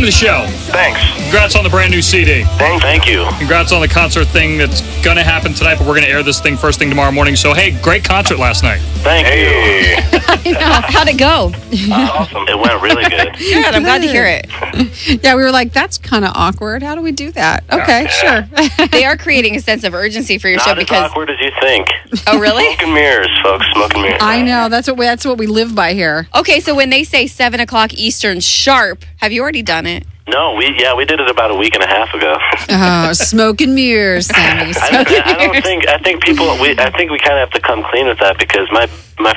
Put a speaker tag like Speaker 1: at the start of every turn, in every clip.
Speaker 1: to the show.
Speaker 2: Thanks.
Speaker 1: Congrats on the brand new CD.
Speaker 2: Thank you.
Speaker 1: Congrats on the concert thing that's going to happen tonight, but we're going to air this thing first thing tomorrow morning. So, hey, great concert last night.
Speaker 2: Thank you.
Speaker 3: I know. How'd it go?
Speaker 2: Awesome. It went really good.
Speaker 3: Good. I'm glad to hear it.
Speaker 4: Yeah, we were like, that's kind of awkward. How do we do that? Okay, sure.
Speaker 3: They are creating a sense of urgency for your show
Speaker 2: Not as
Speaker 3: because.
Speaker 2: awkward as you think.
Speaker 3: Oh, really?
Speaker 2: Smoke and mirrors, folks. Smoke and mirrors.
Speaker 4: I know. That's what we live by here.
Speaker 3: Okay, so when they say 7 o'clock Eastern sharp, have you already done it?
Speaker 2: No, we did it about a week and a half ago.
Speaker 4: Oh, smoke and mirrors, Sammy.
Speaker 2: I think we kind of have to come clean with that because my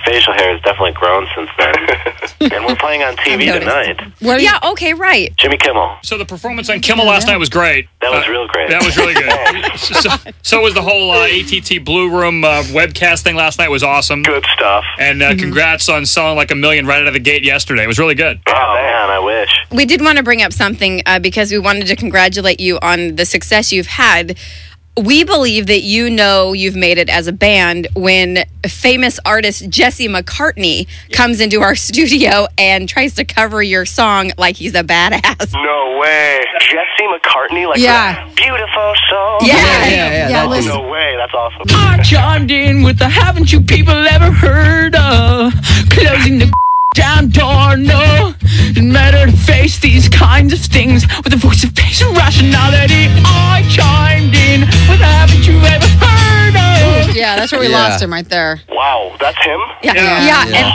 Speaker 2: facial hair has definitely grown since then. And we're playing on TV tonight.
Speaker 3: Yeah, okay, right.
Speaker 2: Jimmy Kimmel.
Speaker 1: So the performance on Kimmel last night was great.
Speaker 2: That was real great.
Speaker 1: That was really good. so was the whole ATT Blue Room webcast thing last night was awesome.
Speaker 2: Good stuff.
Speaker 1: And congrats on selling like 1 million right out of the gate yesterday. It was really good.
Speaker 2: Oh, man, I wish.
Speaker 3: We did want to bring up something because we wanted to congratulate you on the success you've had. We believe that you've made it as a band when famous artist Jeese McCartney comes into our studio and tries to cover your song like he's a badass.
Speaker 2: No way. Jeese McCartney? Like
Speaker 4: Yeah.
Speaker 2: Beautiful soul?
Speaker 4: Yeah, listen.
Speaker 2: No way. That's awesome.
Speaker 5: I chimed in with the haven't you people ever heard of closing the down door, no. It's better to face these kinds of things with a voice of patient rationality. I chimed in with haven't you ever heard of?
Speaker 4: Yeah, that's where we lost him right there.
Speaker 2: Wow, that's him?
Speaker 3: Yeah. And,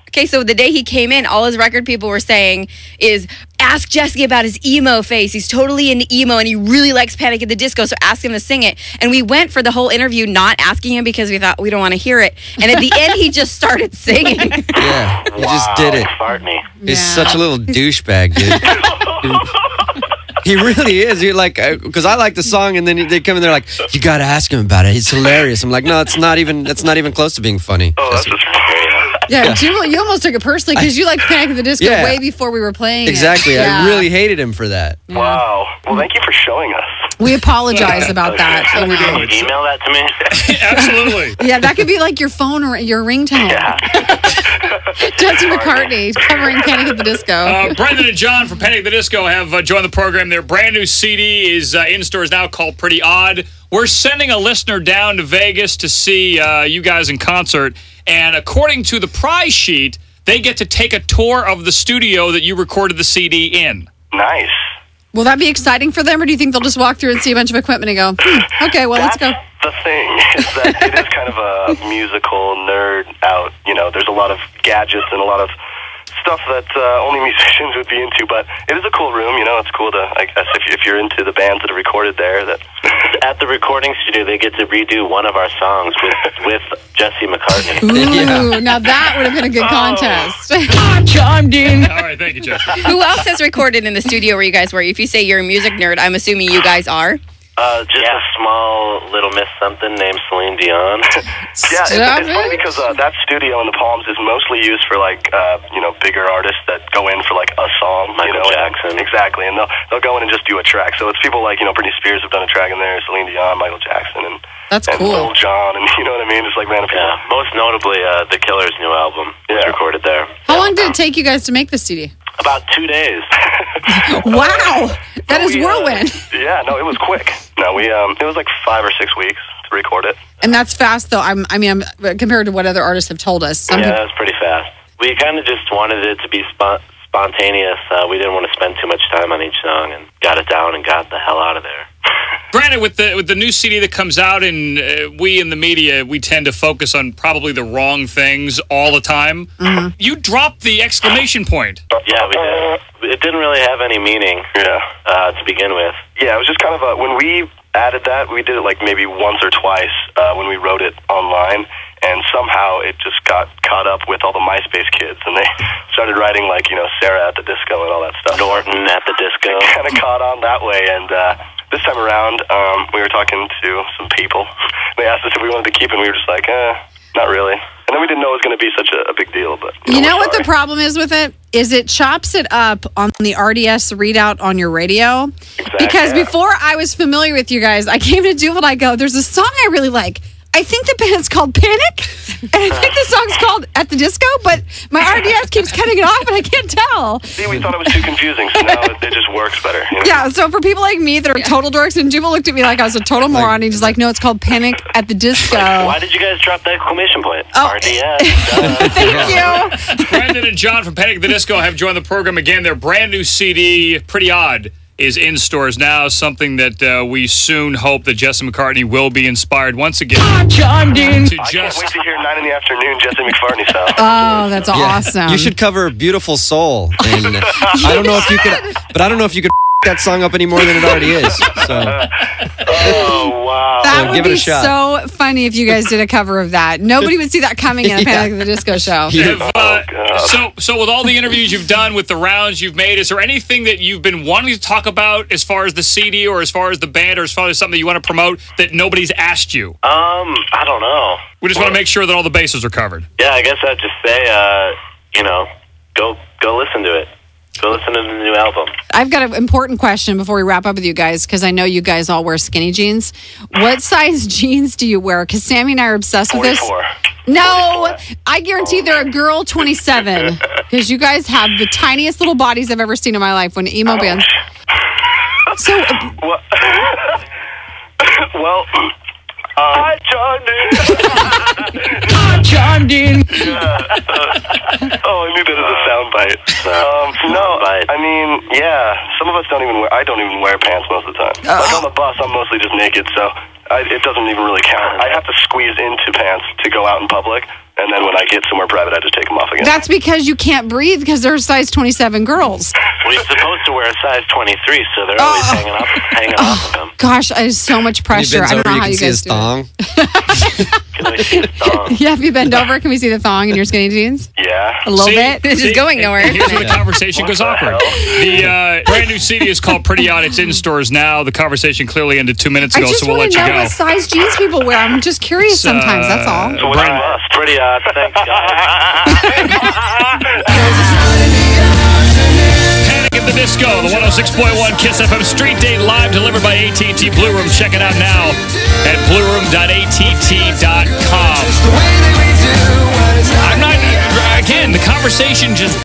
Speaker 3: okay, so the day he came in, all his record people were saying is, ask Jesse about his emo face. He's totally into emo, and he really likes Panic at the Disco, so ask him to sing it. And we went for the whole interview not asking him because we thought we don't want to hear it. And at the end, he just started singing.
Speaker 6: Yeah, he just did it.
Speaker 2: McCartney.
Speaker 6: He's such a little douchebag, dude. He really is. You're like, because I like the song, and then they come in there like, you got to ask him about it. It's hilarious. I'm like, no, it's not even close to being funny.
Speaker 2: Oh, that's just
Speaker 4: Yeah, you almost took it personally because you liked Panic at the Disco way before we were playing
Speaker 6: Exactly.
Speaker 4: it.
Speaker 6: I really hated him for that.
Speaker 2: Wow. Well, thank you for showing us.
Speaker 4: We apologize about that.
Speaker 2: Can you email that to me?
Speaker 1: Absolutely.
Speaker 4: Yeah, that could be like your phone or your ringtone.
Speaker 2: Yeah.
Speaker 4: Jeese McCartney covering Panic at the Disco.
Speaker 1: Brendan and John from Panic at the Disco have joined the program. Their brand new CD is in stores now called Pretty Odd. We're sending a listener down to Vegas to see you guys in concert. And according to the prize sheet, they get to take a tour of the studio that you recorded the CD in.
Speaker 2: Nice.
Speaker 4: Will that be exciting for them, or do you think they'll just walk through and see a bunch of equipment and go, okay, well, let's go?
Speaker 2: The thing is that it is kind of a musical nerd out. You know, there's a lot of gadgets and a lot of stuff that only musicians would be into, but it is a cool room. You know, it's cool to, I guess, if you're into the bands that are recorded there. That at the recording studio, they get to redo one of our songs with Jeese McCartney.
Speaker 4: Ooh, now that would have been a good contest.
Speaker 5: I chimed in.
Speaker 1: All right, thank you, Jeff.
Speaker 3: Who else has recorded in the studio where you guys were? If you say you're a music nerd, I'm assuming you guys are.
Speaker 2: Just a small little Miss Something named Celine Dion. Yeah, it's funny because that studio in the Palms is mostly used for like bigger artists that go in for like a song. Michael Jackson, exactly, and they'll go in and just do a track. So it's people like Britney Spears have done a track in there, Celine Dion, Michael Jackson, and
Speaker 4: that's cool.
Speaker 2: Lil Jon, and you know what I mean? Just like random people. Yeah, most notably The Killer's new album was recorded there.
Speaker 4: How long did it take you guys to make this CD?
Speaker 2: About 2 days.
Speaker 4: Wow, that is whirlwind.
Speaker 2: Yeah, no, it was quick. No, it was like 5 or 6 weeks to record it.
Speaker 4: And that's fast, though. I'm compared to what other artists have told us.
Speaker 2: That's pretty fast. We kind of just wanted it to be spontaneous. We didn't want to spend too much time on each song, and got it down and got the hell out of there.
Speaker 1: Granted, with the new CD that comes out, and we in the media, we tend to focus on probably the wrong things all the time. Mm-hmm. You dropped the exclamation point.
Speaker 2: Yeah, we did. It didn't really have any meaning to begin with. Yeah, it was just kind of when we added that, we did it like maybe once or twice when we wrote it online. And somehow it just got caught up with all the MySpace kids, and they started writing like, Sarah at the Disco and all that stuff. Norton at the Disco. Kind of caught on that way, and this time around, we were talking to some people. They asked us if we wanted to keep it, and we were just like, not really. And then we didn't know it was going to be such a big deal. But
Speaker 4: you know what the problem is with it? Is it chops it up on the RDS readout on your radio. Exactly, because before I was familiar with you guys, I came to do what I go, there's a song I really like. I think the band's called Panic, and I think the song's called At the Disco, but my RDS keeps cutting it off, and I can't tell.
Speaker 2: See, we thought it was too confusing, so now it just works better. You know?
Speaker 4: Yeah, so for people like me that are total dorks, and Jubal looked at me like I was a total moron, and he's like, no, it's called Panic at the Disco.
Speaker 2: Why did you guys drop the exclamation point?
Speaker 4: Oh.
Speaker 2: RDS.
Speaker 4: Thank you.
Speaker 1: Brendon and John from Panic at the Disco have joined the program again. Their brand new CD, Pretty Odd, is in stores now, something that we soon hope that Jeese McCartney will be inspired once again to
Speaker 2: I can't wait
Speaker 1: just
Speaker 2: to hear 9 in the afternoon, Jeese McCartney style.
Speaker 4: Oh, that's awesome.
Speaker 6: You should cover Beautiful Soul. And I don't know if you could, but I don't know if you could that song up any more than it already is. So
Speaker 2: Oh, wow.
Speaker 4: That
Speaker 6: So
Speaker 4: would
Speaker 6: give it
Speaker 4: be
Speaker 6: a shot.
Speaker 4: so funny if you guys did a cover of that. Nobody would see that coming in a Panic at the Disco show.
Speaker 1: So with all the interviews you've done, with the rounds you've made, is there anything that you've been wanting to talk about as far as the CD or as far as the band or as far as something that you want to promote that nobody's asked you?
Speaker 2: I don't know.
Speaker 1: We just want to make sure that all the bases are covered.
Speaker 2: Yeah, I guess I'd just say, go listen to it. Go listen to the new album.
Speaker 4: I've got an important question before we wrap up with you guys, because I know you guys all wear skinny jeans. What size jeans do you wear? Because Sammy and I are obsessed with this.
Speaker 2: 44.
Speaker 4: No, I guarantee they're a girl 27, because you guys have the tiniest little bodies I've ever seen in my life when emo bands. So,
Speaker 2: Well, I
Speaker 5: Chimed in.
Speaker 2: Oh, I knew that as a soundbite. I mean, yeah, some of us don't even wear, I don't even wear pants most of the time. Like on the bus, I'm mostly just naked, so it doesn't even really count. I have to squeeze into pants to go out in public, and then when I get somewhere private, I just take them off again.
Speaker 4: that's because you can't breathe because they're size 27 girls.
Speaker 2: Well, you're supposed to wear a size 23 so they're always hanging off of them.
Speaker 4: Gosh, there's so much pressure. I don't know how you guys do it.
Speaker 2: Can we see the thong?
Speaker 4: Yeah, if you bend over, can we see the thong in your skinny jeans?
Speaker 2: Yeah.
Speaker 4: A little bit?
Speaker 3: This is going nowhere.
Speaker 1: Here's where the conversation goes awkward. The brand new CD is called Pretty Odd. It's in stores now. The conversation clearly ended 2 minutes
Speaker 4: I
Speaker 1: ago,
Speaker 4: just
Speaker 1: so we'll
Speaker 4: want
Speaker 1: let
Speaker 4: to
Speaker 1: you
Speaker 4: know
Speaker 1: go.
Speaker 4: what size jeans people wear. I'm just curious sometimes, that's all.
Speaker 2: So what's bust? Pretty odd. Thanks, guys.
Speaker 1: Panic at the Disco, the 106.1 Kiss FM Street Date live, delivered by AT&T Blue Room. Check it out now at blueroom.att.com. I'm not, again, the conversation just